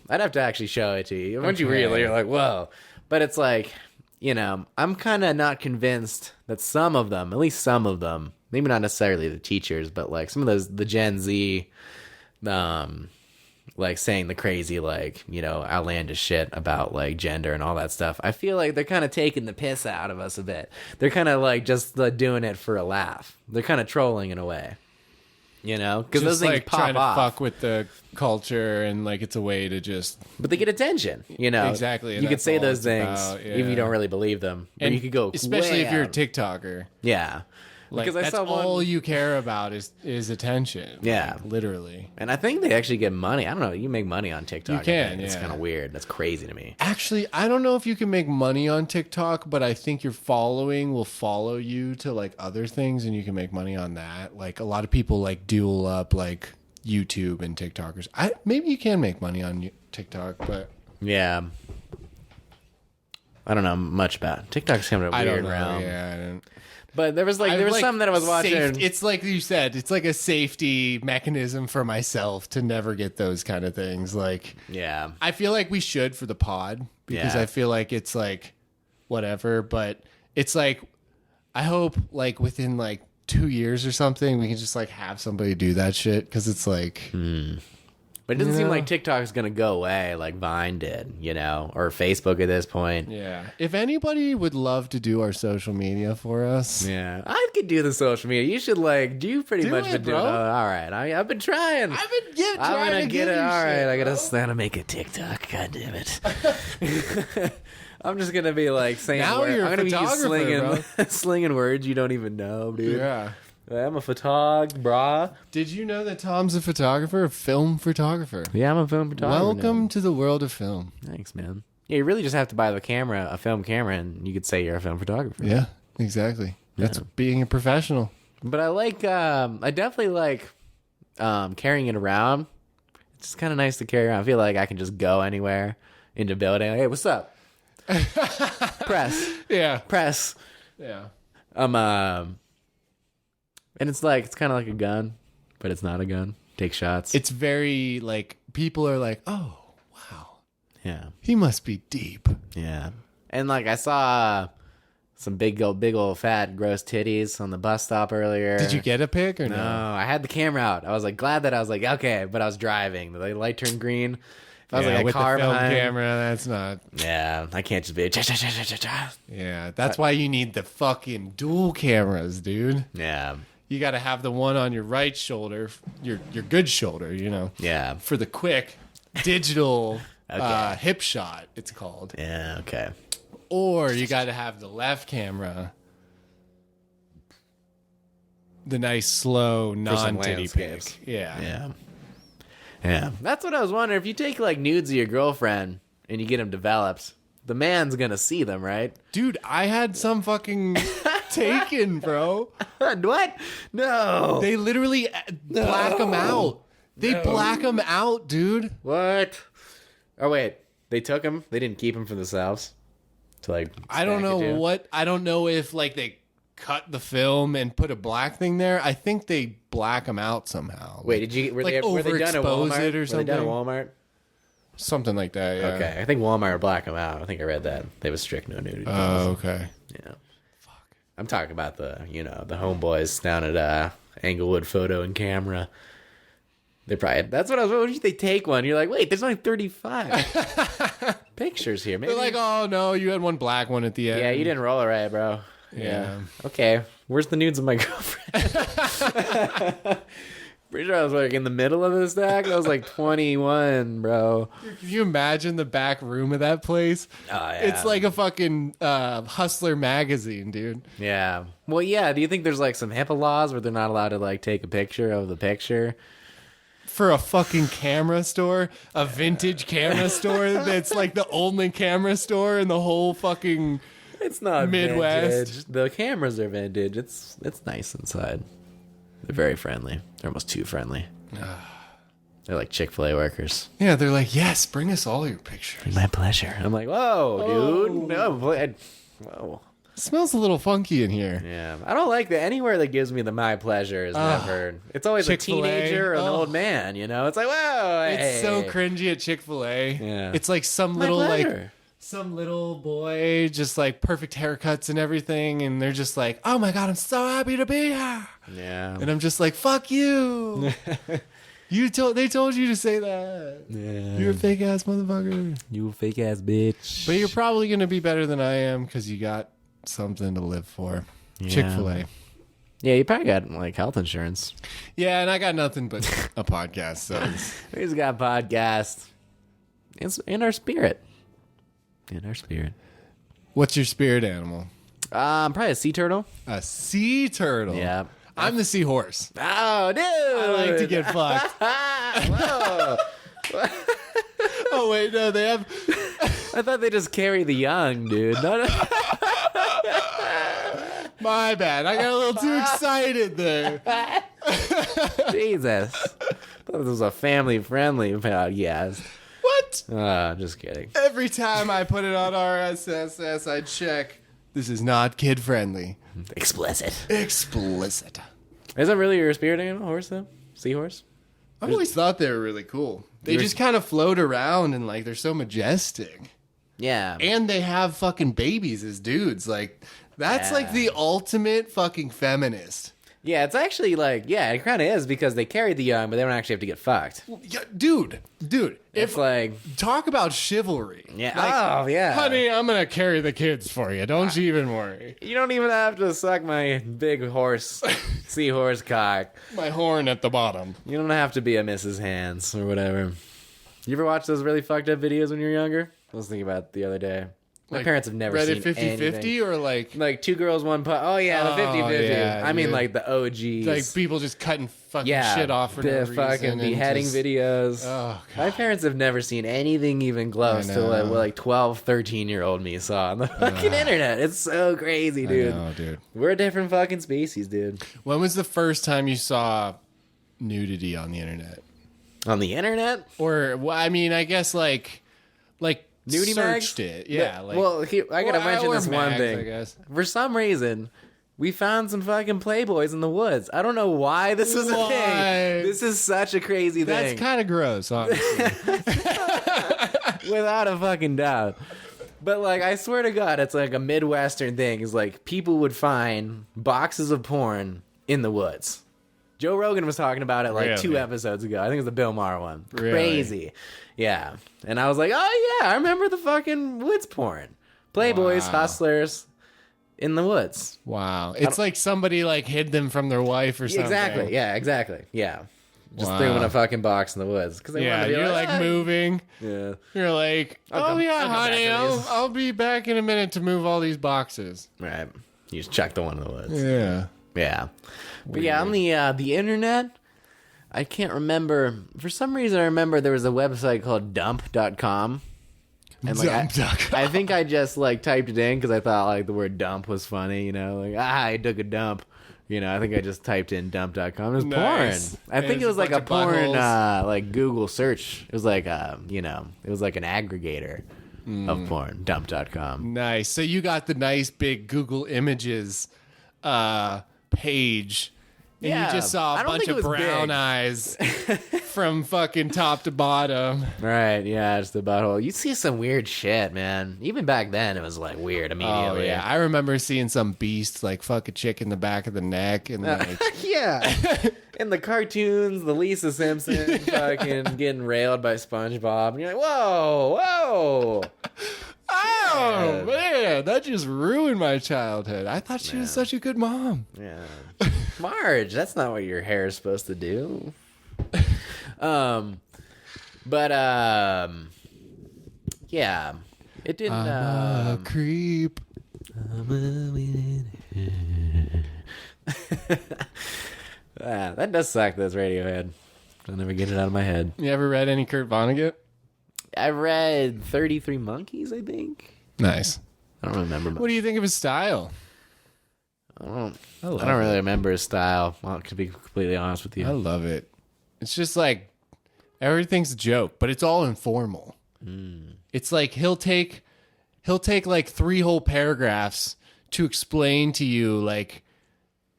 I'd have to actually show it to you. Once you read it, you're like, whoa. But it's like, you know, I'm kind of not convinced that some of them, at least some of them, maybe not necessarily the teachers, but like some of the Gen Z, like saying the crazy, like, you know, outlandish shit about like gender and all that stuff. I feel like they're kind of taking the piss out of us a bit. They're kind of like just doing it for a laugh. They're kind of trolling in a way, you know, because those things like pop trying to off. fuck with the culture and like it's a way to just. But they get attention, you know. Exactly. You could that's say all those it's things about, yeah. even if you don't really believe them. But And you could go especially way if you're a out. TikToker. Yeah. Like Because I that's saw one, all you care about is attention. Yeah. Like, literally. and I think they actually get money. I don't know. You make money on TikTok. You can, I think. It's yeah. kind of weird. That's crazy to me. Actually, I don't know if you can make money on TikTok, but I think your following will follow you to like other things and you can make money on that. Like a lot of people like duel up like YouTube and TikTokers. Maybe you can make money on TikTok, but Yeah. I don't know much about it. TikTok's kind of a I weird don't know. realm. Yeah, I don't. But there was some that I was watching. It's like you said, it's like a safety mechanism for myself to never get those kind of things. Like, Yeah. I feel like we should for the pod because Yeah. I feel like it's like whatever, but it's like I hope like within like 2 years or something we can just like have somebody do that shit because it's like But it doesn't You seem know? like TikTok is going to go away like Vine did, you know, or Facebook at this point. yeah. If anybody would love to do our social media for us, Yeah. I could do the social media. You should like do pretty Do much it, been bro. doing all right. I've been trying. I've been I'm trying gonna to get give it. you All right, shit, I bro. gotta make a TikTok. God damn it! I'm just gonna be like saying. Now you're a I'm gonna be photographer, slinging words you don't even know, dude. Yeah. I'm a photog, brah. Did you know that Tom's a photographer, a film photographer? Yeah, I'm a film photographer. Welcome to the world of film. now. Thanks, man. Yeah, you really just have to buy the camera, a film camera, and you could say you're a film photographer. Yeah, exactly. That's being a professional. But I like, I definitely like carrying it around. It's just kind of nice to carry around. I feel like I can just go anywhere into a building. Hey, what's up? Press. Yeah. Press. Yeah. And it's like, it's kind of like a gun, but it's not a gun. Take shots. It's very like people are like, "Oh, wow. Yeah. He must be deep." Yeah. And like I saw some big old fat gross titties on the bus stop earlier. Did you get a pic or No, no? I had the camera out. I was like glad that I was like, okay, but I was driving. The light turned green. If I was like a with car the film behind. camera, that's not. Yeah, I can't just be cha-cha-cha-cha-cha. Yeah, that's why you need the fucking dual cameras, dude. Yeah. You got to have the one on your right shoulder, your good shoulder, you know, Yeah. for the quick digital Okay. hip shot. It's called. Yeah, okay. Or you got to have the left camera, the nice slow some non-titty pic. landscapes. Yeah. Yeah. Yeah. That's what I was wondering. If you take like nudes of your girlfriend and you get them developed, the man's going to see them, right? Dude, I had some fucking taken, bro. What? No. They literally black them out. They black them out, dude. What? Oh, wait. They took them? They didn't keep them for themselves? To like I don't know package you? what. I don't know if like they cut the film and put a black thing there. I think they black them out somehow. Wait, did you were like they done at overexpose Walmart? it or Were they done at something? Walmart? Something like that, yeah. Okay, I think Walmart black them out. I think I read that they have a strict no nudity. Oh, okay. Yeah. Fuck. I'm talking about the the homeboys down at Englewood Photo and Camera. They probably that's what I was. What if they take one? You're like, wait, there's only 35 pictures here. Maybe They're like, oh no, you had one black one at the end. yeah, you didn't roll it right, bro. Yeah. Okay. Where's the nudes of my girlfriend? Pretty sure I was like in the middle of the stack. I was like 21, bro. Can you imagine the back room of that place? Oh, yeah. It's like a fucking Hustler magazine, dude. Yeah. Well, yeah. Do you think there's like some HIPAA laws where they're not allowed to like take a picture of the picture? For a fucking camera store, a vintage camera store that's like the only camera store in the whole fucking It's not Midwest. vintage. The cameras are vintage. It's nice inside. They're very friendly. They're almost too friendly. They're like Chick-fil-A workers. Yeah, they're like, yes, bring us all your pictures. My pleasure. I'm like, whoa, dude. No, whoa. It smells a little funky in here. Yeah, I don't like that. Anywhere that gives me the my pleasure is never. It's always Chick-fil-A. a teenager or an old man. You know, it's like, whoa. It's so cringy at Chick-fil-A. Yeah. It's like some little boy, just like perfect haircuts and everything, and they're just like, oh my god, I'm so happy to be here. Yeah. And I'm just like, fuck you. They told you to say that. Yeah. You're a fake ass motherfucker. You fake ass bitch. But you're probably gonna be better than I am because you got something to live for. Yeah. Chick-fil-A. Yeah, you probably got like health insurance. Yeah, and I got nothing but a podcast. So We just got podcast. It's in our spirit. In our spirit. what's your spirit animal? Probably a sea turtle. A sea turtle. Yeah. I'm the seahorse. Oh, dude. I like to get fucked. Whoa. Oh wait, no, they have. I thought they just carry the young, dude. My bad. I got a little too excited there. Jesus. I thought this was a family-friendly podcast. What? Just kidding. Every time I put it on RSS, I check. This is not kid friendly. Explicit. Explicit. Is that really your spirit animal, horse, though? Seahorse? I've always thought they were really cool. They just kind of float around and like they're so majestic. Yeah. And they have fucking babies as dudes. Like that's like the ultimate fucking feminist. Yeah, it's actually like, yeah, it kind of is because they carry the young, but they don't actually have to get fucked. Yeah, dude. It's like, Talk about chivalry. yeah, Like, yeah. honey, I'm gonna carry the kids for you. Don't you even worry. You don't even have to suck my big horse, seahorse cock. My horn at the bottom. You don't have to be a Mrs. Hands or whatever. You ever watch those really fucked up videos when you were younger? I was thinking about it the other day. My parents have never Reddit seen 50-50 anything. or like Two girls, one putt. Oh, yeah, the 50-50. yeah, I mean, dude. like the OGs. like people just cutting fucking shit off for the no fucking reason and beheading just- videos. Oh, God. My parents have never seen anything even close to what like 12, 13-year-old me saw on the fucking internet. It's so crazy, dude. I know, dude. We're a different fucking species, dude. When was the first time you saw nudity on the internet? On the internet? Or well, I mean, I guess like Nudie searched mags? it. Yeah. Like, Well, I gotta mention or this one mags, thing. I guess. For some reason, we found some fucking Playboys in the woods. I don't know why this was a Why? thing. This is such a crazy That's thing. kind of gross, honestly. Without a fucking doubt. But like, I swear to God, it's like a Midwestern thing. Is like people would find boxes of porn in the woods. Joe Rogan was talking about it like 2 episodes ago. I think it was the Bill Maher one. Really? Crazy. Yeah. And I was like, oh yeah, I remember the fucking woods porn. Playboys, Wow. hustlers in the woods. Wow. It's like somebody like hid them from their wife or something. Exactly. Yeah, exactly. Yeah. Just Wow. threw them in a fucking box in the woods. Cause they Yeah, wanted to be you're like "Ah." moving. Yeah. You're like, I'll come yeah, back honey, to these." I'll be back in a minute to move all these boxes. Right. You just chuck the one in the woods. Yeah. Yeah. But yeah, on the internet, I can't remember. For some reason, I remember there was a website called dump.com. And like, Dump.com. I think I just like typed it in because I thought like the word dump was funny, you know, like, I took a dump. You know, I think I just typed in dump.com. It was Nice. porn. I And think it's it was a like a bunch of porn, buttholes. like Google search. It was like, you know, it was like an aggregator of porn, dump.com. Nice. So you got the nice big Google Images page. And Yeah. you just saw I a don't bunch think of it was brown big. eyes from fucking top to bottom. Right, yeah, just the butthole. You see some weird shit, man. Even back then, it was like weird Oh immediately. yeah, I remember seeing some beast like fuck a chick in the back of the neck and like Yeah. In the cartoons, the Lisa Simpson fucking getting railed by SpongeBob. And you're like, whoa, whoa. oh man, that just ruined my childhood. I thought she was such a good mom. Yeah. Marge, that's not what your hair is supposed to do. But yeah. It didn't A creep. that does suck, those Radiohead. I'll never get it out of my head. You ever read any Kurt Vonnegut? I read 33 Monkeys, I think. Nice. I don't remember much. What do you think of his style? I don't love really remember his style. Well, to be completely honest with I you. love it. It's just like everything's a joke, but it's all informal. It's like he'll take like 3 whole paragraphs to explain to you, like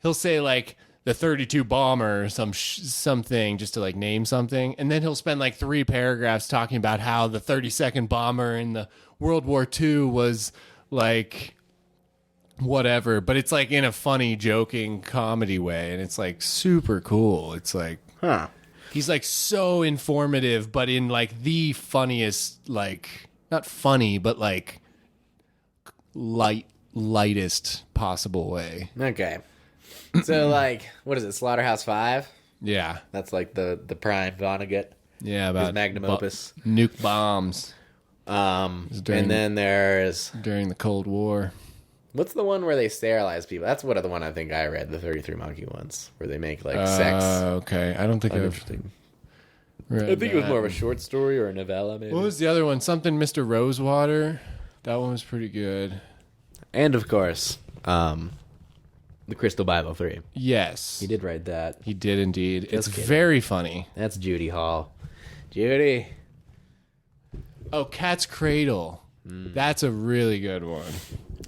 he'll say like the 32 bomber or something just to like name something, and then he'll spend like 3 paragraphs talking about how the 32nd bomber in the World War II was like whatever, but it's like in a funny, joking comedy way, and it's like super cool. It's like, he's like so informative, but in like the funniest, like not funny, but like lightest possible way. Okay. So like, what is it? Slaughterhouse-5? Yeah, That's like the prime Vonnegut. yeah, about His magnum opus. nuke bombs And during- then there's during the Cold War. what's the one where they sterilize people? That's what the one I think I read, the 33 Monkey ones, where they make like sex. Okay, I don't think I've Interesting. read I think it was that. more of a short story or a novella, maybe. What was the other one? Something Mr. Rosewater. That one was pretty good. And of course, the Crystal Bible 3. Yes, He did write that. he did indeed. It's kidding. very funny. That's Judy Hall. Judy. Oh, Cat's Cradle. That's a really good one.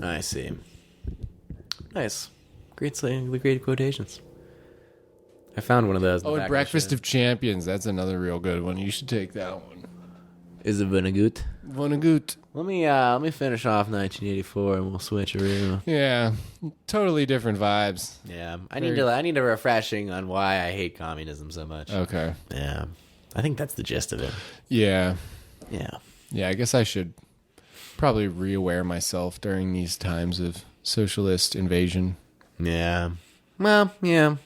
I see. Nice. Great slang, the great quotations. I found one of those. in the Oh, back and of the Breakfast shed. of Champions. That's another real good one. You should take that one. Is it Vonnegut? Vonnegut. Let me finish off 1984 and we'll switch around. Yeah, totally different vibes. Yeah, I need a refreshing on why I hate communism so much. Okay. Yeah, I think that's the gist of it. Yeah. Yeah. Yeah, I guess I should probably reaware myself during these times of socialist invasion. Yeah. Well, yeah.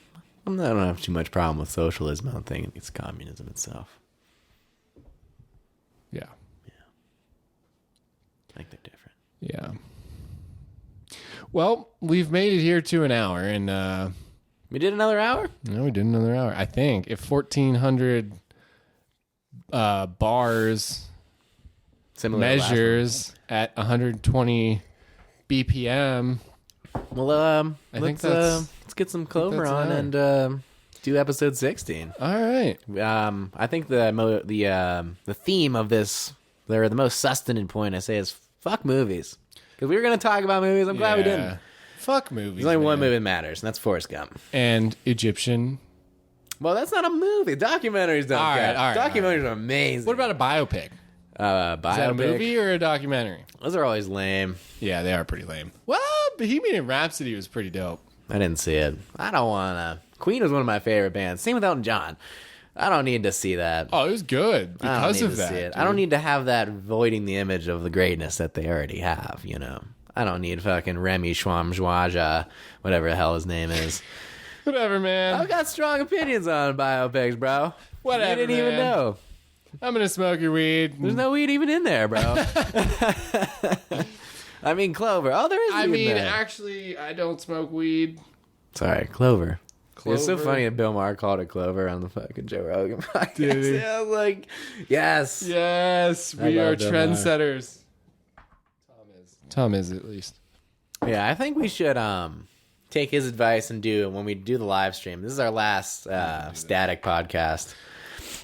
I don't have too much problem with socialism. I don't think it's communism itself. Yeah. I think they're different. Yeah. Well, we've made it here to an hour, and We did another hour? no, we did another hour. I think if 1,400 bars Similar to the last measures at 120 BPM. one. Well, I think let's get some Clover that's on an and do episode 16. All right. I think the theme of this, or the most sustenant point I say, is fuck movies. Because we were going to talk about movies. I'm glad we didn't. Fuck movies. There's only one man. movie that matters, and that's Forrest Gump. And Egyptian. Well, that's not a movie. Documentaries don't All right, count. all right, Documentaries are amazing. What about a biopic? biopic? Is that a movie or a documentary? Those are always lame. Yeah, they are pretty lame. Well, Bohemian Rhapsody was pretty dope. I didn't see it. I don't want to. Queen was one of my favorite bands. Same with Elton John. I don't need to see that. Oh, it was good I don't because need of to that. see it. dude. I don't need to have that voiding the image of the greatness that they already have, you know. I don't need fucking Remy Schwamzwaja, whatever the hell his name is. Whatever, man. I've got strong opinions on biopics, bro. Whatever, You didn't even man. know. I'm gonna smoke your weed. There's no weed even in there, bro. I mean, Clover. Oh, there is weed I in mean, there. actually, I don't smoke weed. Sorry, Clover. It's so Clover. funny that Bill Maher called it Clover on the fucking Joe Rogan podcast. Did he? I was like, yes. Yes, we love are Bill Maher. trendsetters. Tom is at least. Yeah, I think we should take his advice and do when we do the live stream. This is our last static podcast.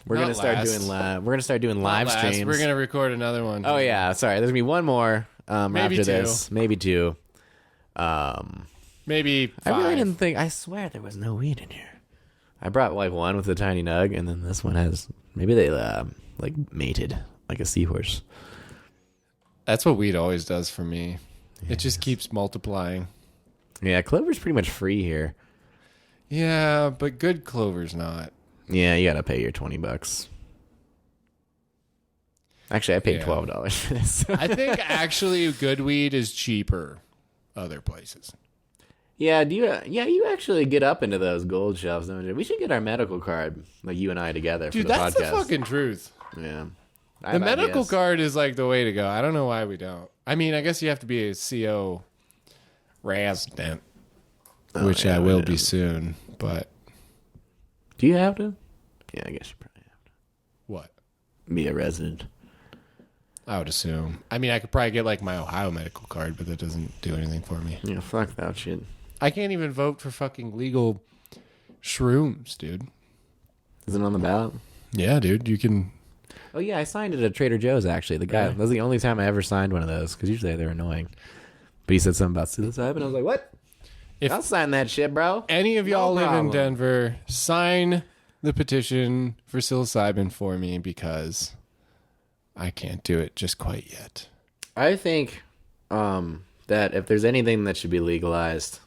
We're Not gonna start last. doing live. We're gonna start doing live Last, streams. We're gonna record another one. Oh yeah, sorry. There's gonna be one more Maybe after two. this, maybe two. Maybe five. I really didn't think. I swear there was no weed in here. I brought like one with a tiny nug, and then this one has. Maybe they like mated like a seahorse. That's what weed always does for me. It just keeps multiplying. Yeah, Clover's pretty much free here. Yeah, but good clover's not. Yeah, you gotta pay your $20. Actually, I paid Yeah. $12 for this. I think actually good weed is cheaper other places. Yeah, you actually get up into those gold shelves, don't you? We should get our medical card, like you and I together Dude, for the that's podcast. the fucking truth. Yeah. I The have medical ideas. card is like the way to go. I don't know why we don't. I mean, I guess you have to be a CO resident, which yeah, I will yeah. be soon. But Do you have to? Yeah, I guess you probably have what? to be a resident. I would assume. I mean, I could probably get like my Ohio medical card, but that doesn't do anything for me. Yeah, fuck that shit. I can't even vote for fucking legal shrooms, dude. Is it on the ballot? Yeah, dude. You can. Oh yeah, I signed it at Trader Joe's actually. The guy, that was the only time I ever signed one of those because usually they're annoying. But he said something about psilocybin. I was like, what? I'll sign that shit, bro. Any of y'all live in problem. Denver, sign the petition for psilocybin for me because I can't do it just quite yet. I think that if there's anything that should be legalized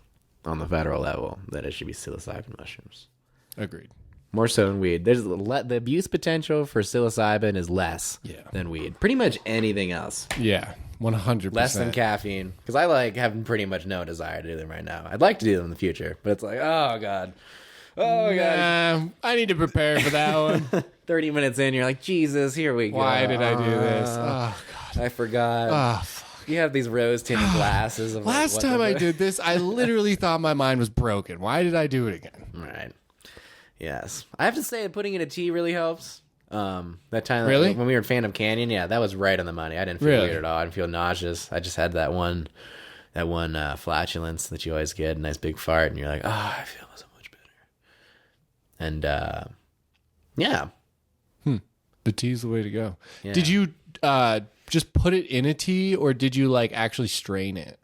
on the federal level, that it should be psilocybin mushrooms. Agreed. More so than weed. There's the abuse potential for psilocybin is less than weed. Pretty much anything else. Yeah, 100%. Less than caffeine. Because I have pretty much no desire to do them right now. I'd like to do them in the future, but it's like, oh god. Oh god. I need to prepare for that one. 30 minutes in, you're like, Jesus, here we go. Why did I do this? Oh god. I forgot. Oh, fuck. You have these rose-tinted glasses. Of Last time I did this, I literally thought my mind was broken. Why did I do it again? Right. Yes. I have to say, putting in a tea really helps. That time Really? when we were in Phantom Canyon, yeah, that was right on the money. I didn't feel weird at all. I didn't feel nauseous. I just had that one flatulence that you always get, a nice big fart, and you're like, oh, I feel so much better. And yeah. The tea's the way to go. Yeah. Did you just put it in a tea, or did you like actually strain it?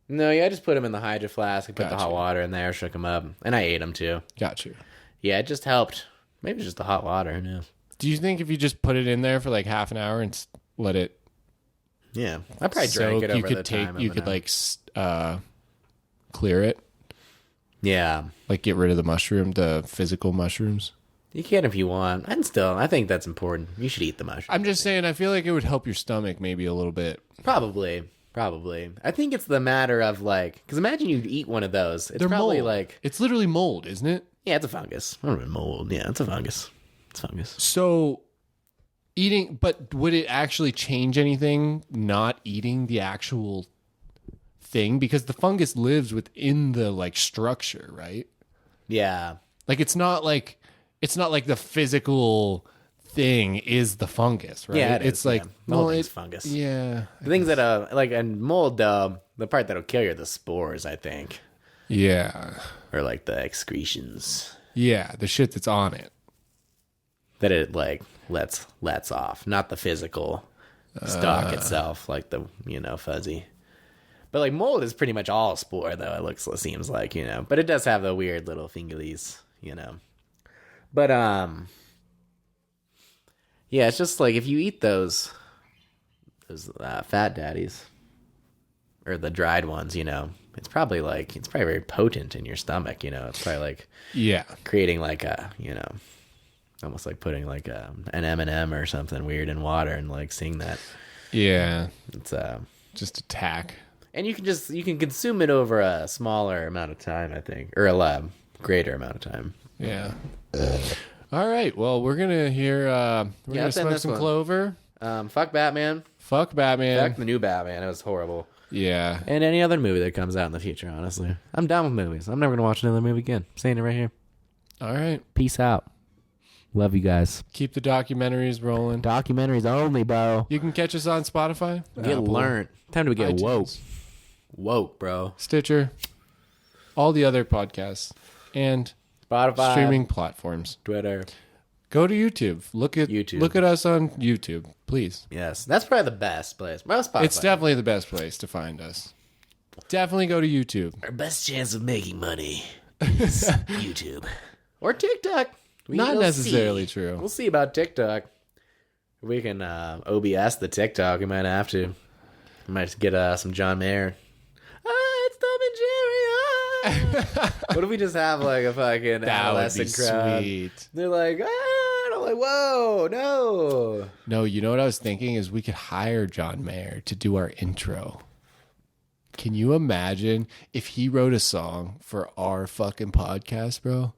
No, yeah, I just put them in the Hydro Flask. I put the Gotcha. hot water in there, shook them up, and I ate them too. Got you. Yeah, it just helped. Maybe it's just the hot water. Who knows? Do you think if you just put it in there for like half an hour and let it Yeah, I probably drank soak, it over you could the take time. of you an could hour. like clear it, Yeah, like get rid of the physical mushrooms. you can if you want. And still, I think that's important. You should eat the mushroom. I'm just saying, I feel like it would help your stomach maybe a little bit. Probably. I think it's the matter of like, because imagine you eat one of those. It's They're probably mold. like, It's literally mold, isn't it? yeah, it's a fungus. I don't know, mold. Yeah, it's a fungus. It's fungus. So eating, but would it actually change anything not eating the actual thing? Because the fungus lives within the like structure, right? Yeah. Like it's not like the physical thing is the fungus, right? Yeah, it it's is, like yeah. Mold is fungus. Yeah. The things that like and mold, the part that'll kill you are the spores, I think, Yeah. or like the excretions Yeah, the shit that's on it. that it like lets off, not the physical stalk itself, like the fuzzy. But like mold is pretty much all spore, though. It seems like but it does have the weird little fingerlies, But yeah, it's just like if you eat those fat daddies or the dried ones, it's probably very potent in your stomach. It's probably like Yeah. creating like a almost like putting like an M&M or something weird in water and like seeing that. Yeah. It's Just attack. and you can consume it over a smaller amount of time, I think, or a greater amount of time. Yeah. All right. Well, we're gonna hear. We're gonna let's end smoke this some one. Clover. Fuck Batman. Fuck Batman. Fuck the new Batman. It was horrible. Yeah. And any other movie that comes out in the future, honestly. I'm done with movies. I'm never going to watch another movie again. I'm saying it right here. All right. Peace out. Love you guys. Keep the documentaries rolling. Documentaries only, bro. You can catch us on Spotify, Get Apple, learned. Time to get iTunes, woke. Woke, bro. Stitcher, all the other podcasts, and Spotify. streaming platforms. Twitter. Go to YouTube. Look at YouTube. Look at us on YouTube, please. Yes. That's probably the best place. Well, Spotify. It's definitely the best place to find us. Definitely go to YouTube. Our best chance of making money is YouTube. Or TikTok. Not We'll necessarily see. true. We'll see about TikTok. If we can OBS the TikTok, we might have to. We might get some John Mayer. It's Tom and Jerry. What if we just have like a fucking That would be adolescent crowd? sweet. They're like, and I'm like, whoa, no. No, you know what I was thinking is we could hire John Mayer to do our intro. Can you imagine if he wrote a song for our fucking podcast, bro?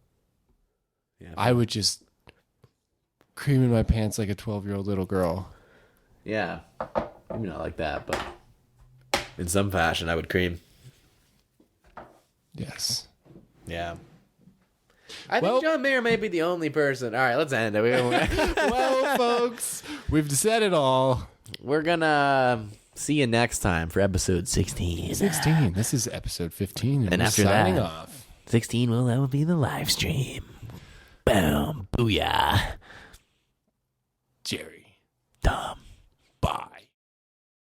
Yeah, I would just cream in my pants like a 12-year-old little girl. yeah. Maybe not like that, but in some fashion, I would cream. Yes. Yeah. I Well- think John Mayer may be the only person. All right, let's end it. Well, folks, we've said it all. We're gonna see you next time for episode 16. 16. This is episode 15. And And we're after signing that- off. 16, well, that will be the live stream. Bam, booyah. Jerry. Dumb. Bye.